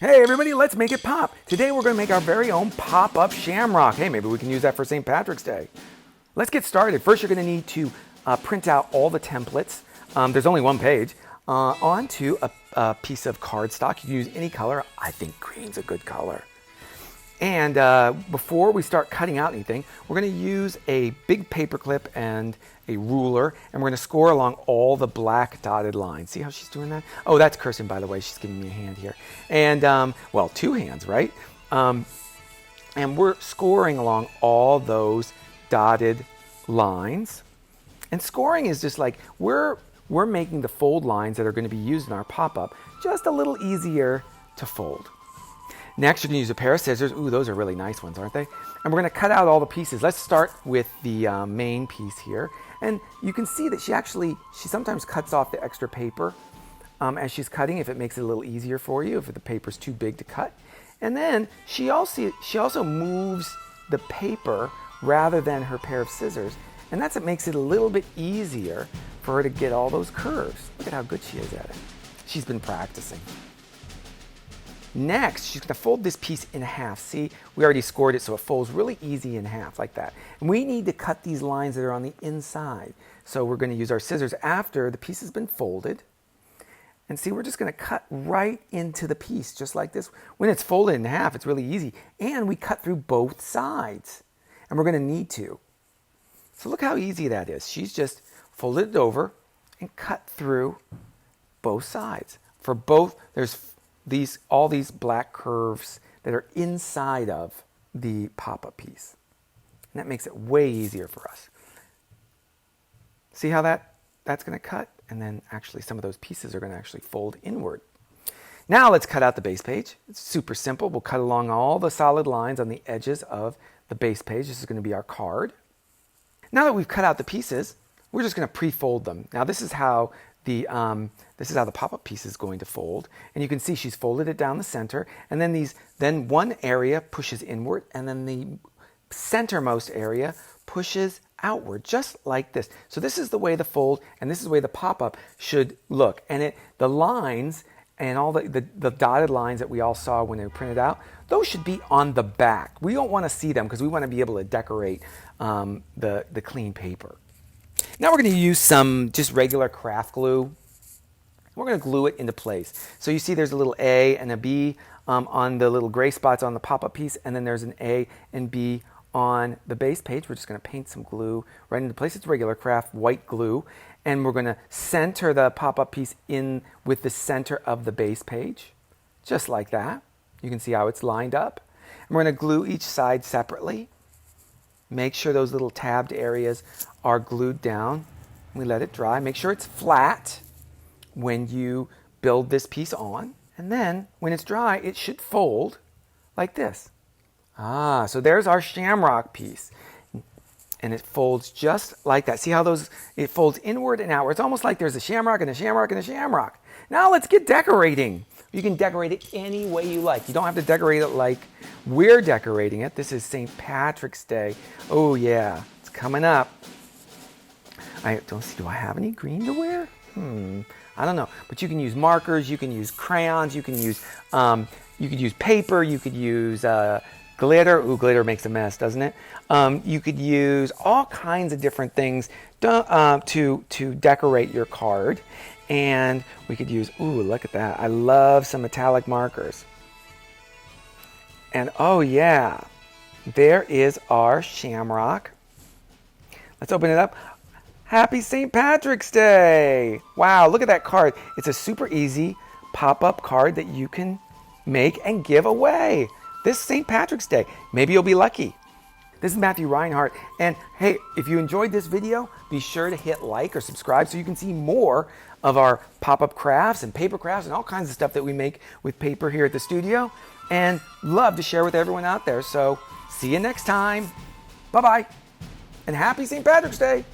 Hey everybody, let's make it pop. Today we're going to make our very own pop-up shamrock. Hey, maybe we can use that for St. Patrick's Day. Let's get started. First you're going to need to print out all the templates. There's only one page. Onto a piece of cardstock. You can use any color. I think green's a good color. And before we start cutting out anything, we're going to use a big paper clip and a ruler, and we're going to score along all the black dotted lines. See how she's doing that? Oh, that's Kirsten, by the way. She's giving me a hand here. And, well, two hands, right? And we're scoring along all those dotted lines. And scoring is just like we're making the fold lines that are going to be used in our pop-up just a little easier to fold. Next, you're going to use a pair of scissors. Ooh, those are really nice ones, aren't they? And we're going to cut out all the pieces. Let's start with the main piece here. And you can see that she sometimes cuts off the extra paper as she's cutting, if it makes it a little easier for you, if the paper's too big to cut. And then she also moves the paper rather than her pair of scissors. And that's what makes it a little bit easier for her to get all those curves. Look at how good she is at it. She's been practicing. Next, she's going to fold this piece in half. See, we already scored it so it folds really easy in half like that. And we need to cut these lines that are on the inside. So we're going to use our scissors after the piece has been folded. And see, we're just going to cut right into the piece just like this. When it's folded in half, it's really easy. And we cut through both sides. And we're going to need to. So look how easy that is. She's just folded it over and cut through both sides. For both, there's all these black curves that are inside of the pop-up piece. And that makes it way easier for us. See how that's going to cut? And then actually some of those pieces are going to actually fold inward. Now let's cut out the base page. It's super simple. We'll cut along all the solid lines on the edges of the base page. This is going to be our card. Now that we've cut out the pieces, we're just going to pre-fold them. Now this is how the pop-up piece is going to fold. And you can see she's folded it down the center. And then one area pushes inward, and then the centermost area pushes outward, just like this. So this is the way the fold, and this is the way the pop-up should look. And the lines and all the dotted lines that we all saw when they were printed out, those should be on the back. We don't want to see them because we want to be able to decorate the clean paper. Now we're going to use some just regular craft glue. We're going to glue it into place. So you see there's a little A and a B on the little gray spots on the pop-up piece, and then there's an A and B on the base page. We're just going to paint some glue right into place. It's regular craft white glue. And we're going to center the pop-up piece in with the center of the base page, just like that. You can see how it's lined up. And we're going to glue each side separately. Make sure those little tabbed areas are glued down. We let it dry. Make sure it's flat when you build this piece on. And then when it's dry, it should fold like this. So there's our shamrock piece. And it folds just like that. See how it folds inward and outward. It's almost like there's a shamrock and a shamrock and a shamrock. Now let's get decorating. You can decorate it any way you like. You don't have to decorate it like we're decorating it. This is St. Patrick's Day. Oh yeah, it's coming up. I don't see, do I have any green to wear? I don't know. But you can use markers, you can use crayons, you can use paper, you could use glitter. Ooh, glitter makes a mess, doesn't it? You could use all kinds of different things to decorate your card. And we could use, ooh, look at that. I love some metallic markers. And oh yeah, there is our shamrock. Let's open it up. Happy St. Patrick's Day. Wow, look at that card. It's a super easy pop-up card that you can make and give away this St. Patrick's Day. Maybe you'll be lucky. This is Matthew Reinhart, and hey, if you enjoyed this video, be sure to hit like or subscribe so you can see more of our pop-up crafts and paper crafts and all kinds of stuff that we make with paper here at the studio, and love to share with everyone out there. So see you next time. Bye-bye, and happy St. Patrick's Day.